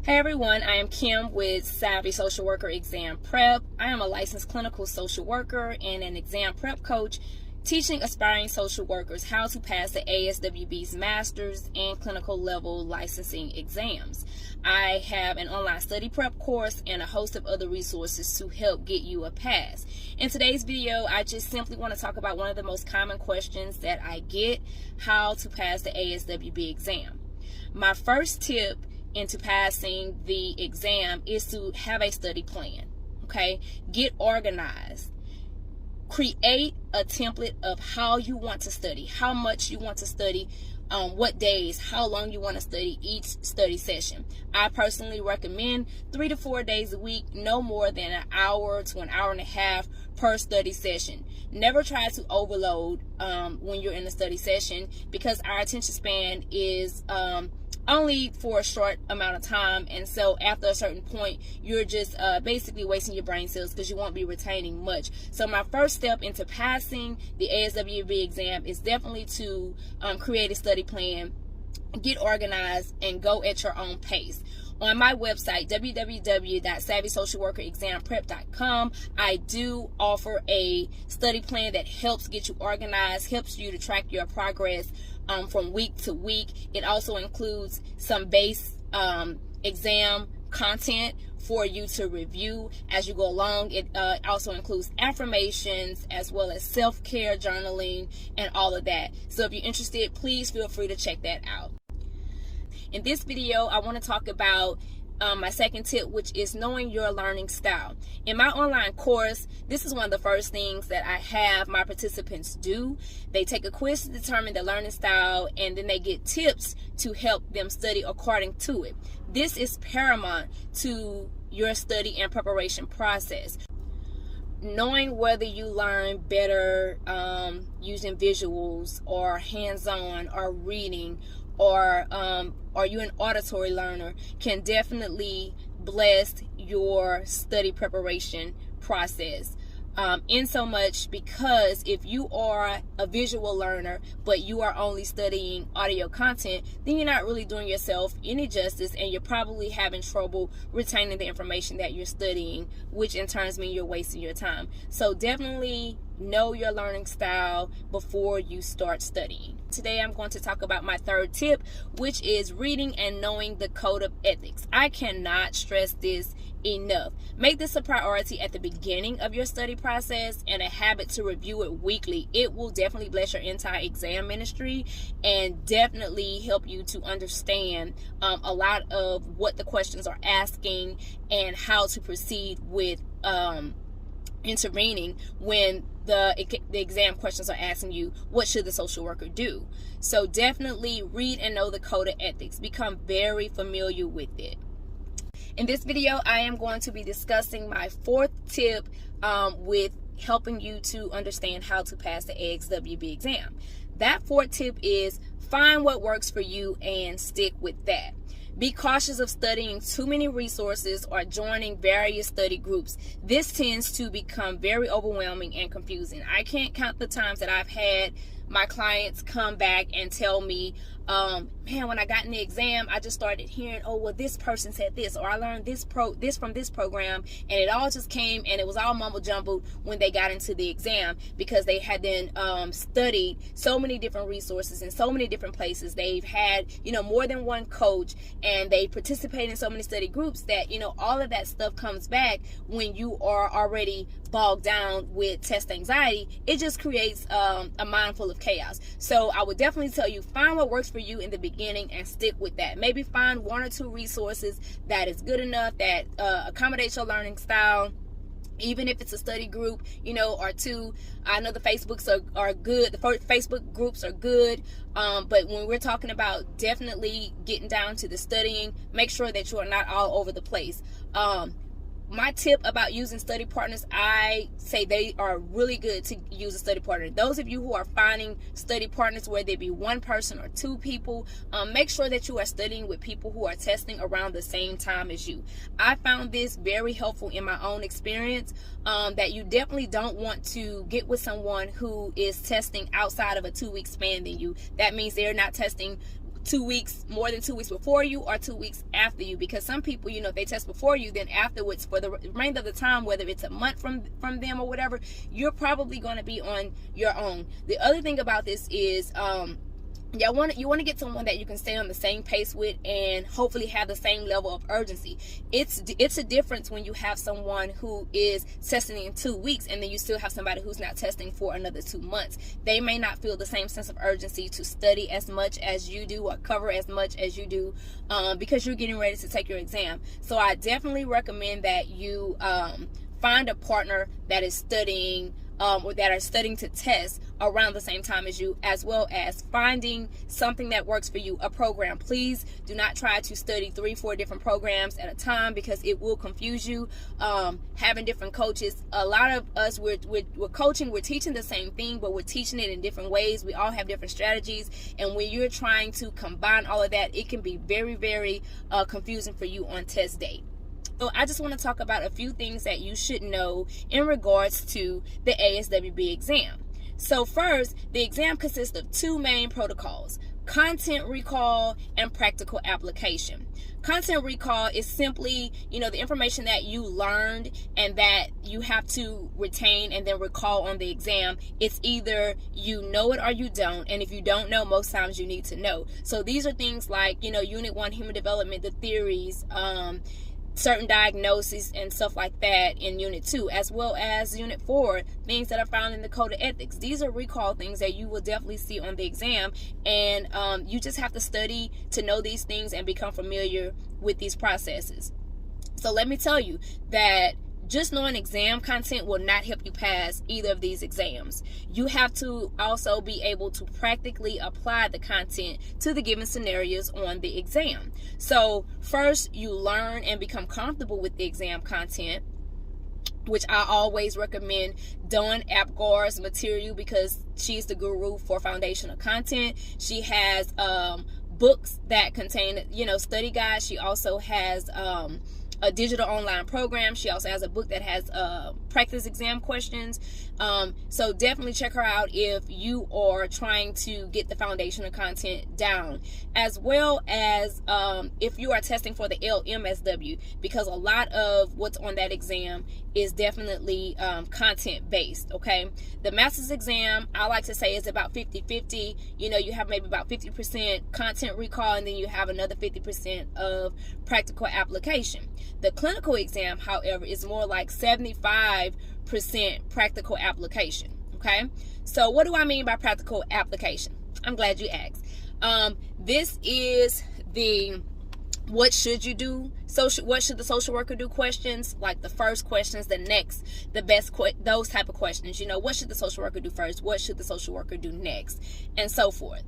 Hey everyone, I am Kim with Savvy Social Worker Exam Prep. I am a licensed clinical social worker and an exam prep coach, teaching aspiring social workers how to pass the ASWB's master's and clinical level licensing exams. I have an online study prep course and a host of other resources to help get you a pass. In today's video, I just simply want to talk about one of the most common questions that I get: how to pass the ASWB exam. My first tip into passing the exam is to have a study plan. Okay, get organized. Create a template of how you want to study, how much you want to study, what days, how long you want to study each study session. I personally recommend 3 to 4 days a week, no more than an hour to an hour and a half per study session. Never try to overload when you're in a study session, because our attention span is only for a short amount of time, and so after a certain point you're just basically wasting your brain cells because you won't be retaining much. So my first step into passing the ASWB exam is definitely to create a study plan, get organized, and go at your own pace. On my website, www.savvysocialworkerexamprep.com, I do offer a study plan that helps get you organized, helps you to track your progress from week to week. It also includes some base exam content for you to review as you go along. It also includes affirmations as well as self-care journaling and all of that. So if you're interested, please feel free to check that out. In this video, I want to talk about my second tip, which is knowing your learning style. In my online course, this is one of the first things that I have my participants do. They take a quiz to determine their learning style, and then they get tips to help them study according to it. This is paramount to your study and preparation process. Knowing whether you learn better using visuals or hands-on or reading, or are you an auditory learner, can definitely bless your study preparation process. In so much, because if you are a visual learner but you are only studying audio content, then you're not really doing yourself any justice, and you're probably having trouble retaining the information that you're studying, which in turn means you're wasting your time. So definitely know your learning style before you start studying. Today I'm going to talk about my third tip, which is reading and knowing the code of ethics. I cannot stress this enough. Make this a priority at the beginning of your study process and a habit to review it weekly. It will definitely bless your entire exam ministry and definitely help you to understand a lot of what the questions are asking and how to proceed with intervening when the exam questions are asking you, what should the social worker do? So definitely read and know the code of ethics. Become very familiar with it. In this video, I am going to be discussing my fourth tip with helping you to understand how to pass the ASWB exam. That fourth tip is find what works for you and stick with that. Be cautious of studying too many resources or joining various study groups. This tends to become very overwhelming and confusing. I can't count the times that I've had my clients come back and tell me, man, when I got in the exam, I just started hearing, oh, well, this person said this, or I learned this from this program, and it all just came, and it was all mumble jumbled when they got into the exam, because they had then studied so many different resources in so many different places. They've had, more than one coach, and they participate in so many study groups that, all of that stuff comes back when you are already bogged down with test anxiety. It just creates a mind full of chaos. So I would definitely tell you, find what works for you in the beginning and stick with that. Maybe find 1 or 2 resources that is good enough, that accommodates your learning style. Even if it's a study group, or 2. I know the Facebooks are good. The Facebook groups are good. But when we're talking about definitely getting down to the studying, make sure that you are not all over the place. My tip about using study partners, I say they are really good to use a study partner. Those of you who are finding study partners, whether it be 1 person or 2 people, make sure that you are studying with people who are testing around the same time as you. I found this very helpful in my own experience, that you definitely don't want to get with someone who is testing outside of a 2-week span than you. That means they're not testing 2 weeks, more than 2 weeks before you or 2 weeks after you, because some people, you know, if they test before you, then afterwards for the remainder of the time, whether it's a month from them or whatever, you're probably going to be on your own. The other thing about this is you want to get someone that you can stay on the same pace with and hopefully have the same level of urgency. It's a difference when you have someone who is testing in 2 weeks and then you still have somebody who's not testing for another 2 months. They may not feel the same sense of urgency to study as much as you do or cover as much as you do because you're getting ready to take your exam. So I definitely recommend that you find a partner that is studying or that are studying to test around the same time as you, as well as finding something that works for you, a program. Please do not try to study 3-4 different programs at a time because it will confuse you. Having different coaches, a lot of us, we're coaching, we're teaching the same thing, but we're teaching it in different ways. We all have different strategies, and when you're trying to combine all of that, it can be very, very confusing for you on test day. So I just want to talk about a few things that you should know in regards to the ASWB exam. So first, the exam consists of 2 main protocols: content recall and practical application. Content recall is simply, you know, the information that you learned and that you have to retain and then recall on the exam. It's either you know it or you don't, and if you don't know, most times you need to know. So these are things like, you know, Unit 1 human development, the theories, certain diagnoses and stuff like that in Unit 2, as well as Unit 4, things that are found in the Code of Ethics. These are recall things that you will definitely see on the exam, and you just have to study to know these things and become familiar with these processes. So let me tell you that just knowing exam content will not help you pass either of these exams. You have to also be able to practically apply the content to the given scenarios on the exam. So first, you learn and become comfortable with the exam content, which I always recommend Dawn Apgar's material because she's the guru for foundational content. She has books that contain, you know, study guides. She also has a digital online program. She also has a book that has practice exam questions. So definitely check her out if you are trying to get the foundational content down, as well as if you are testing for the LMSW, because a lot of what's on that exam is definitely content based. Okay, the master's exam, I like to say, is about 50-50. You know, you have maybe about 50% content recall, and then you have another 50% of practical application. The clinical exam, however, is more like 75% practical application. Okay, so what do I mean by practical application? I'm glad you asked. This is the what should you do? What should the social worker do questions, like the first questions, the next, the best, those type of questions. You know, what should the social worker do first? What should the social worker do next? And so forth.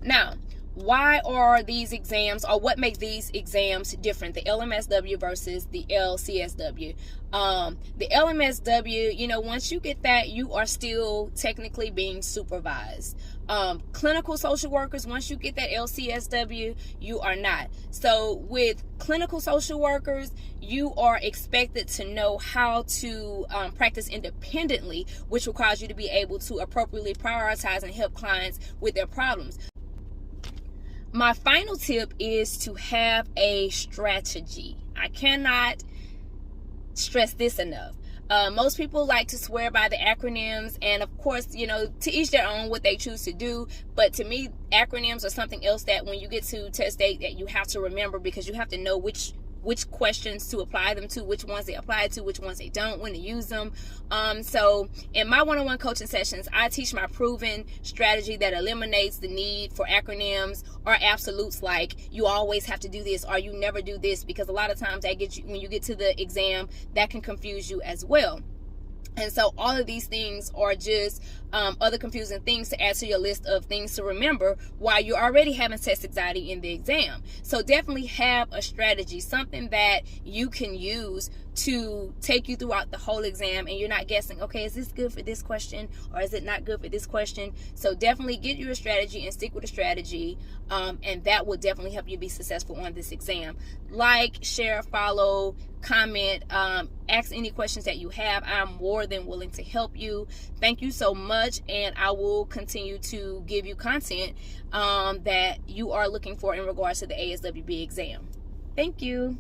Now, why are these exams, or what makes these exams different, the LMSW versus the LCSW? The LMSW, you know, once you get that, you are still technically being supervised. Clinical social workers, once you get that LCSW, you are not. So with clinical social workers, you are expected to know how to practice independently, which requires you to be able to appropriately prioritize and help clients with their problems. My final tip is to have a strategy. I cannot stress this enough. Most people like to swear by the acronyms, and of course, you know, to each their own what they choose to do. But to me, acronyms are something else that when you get to test date that you have to remember, because you have to know which questions to apply them to, which ones they apply to, which ones they don't, when to use them. So in my one-on-one coaching sessions, I teach my proven strategy that eliminates the need for acronyms or absolutes like you always have to do this or you never do this, because a lot of times that gets you, when you get to the exam, that can confuse you as well. And so all of these things are just other confusing things to add to your list of things to remember while you're already having test anxiety in the exam. So definitely have a strategy, something that you can use to take you throughout the whole exam, and you're not guessing, okay, is this good for this question or is it not good for this question? So definitely get you a strategy and stick with a strategy, and that will definitely help you be successful on this exam. Like, share, follow, comment, ask any questions that you have. I'm more than willing to help you. Thank you so much, and I will continue to give you content that you are looking for in regards to the ASWB exam. Thank you.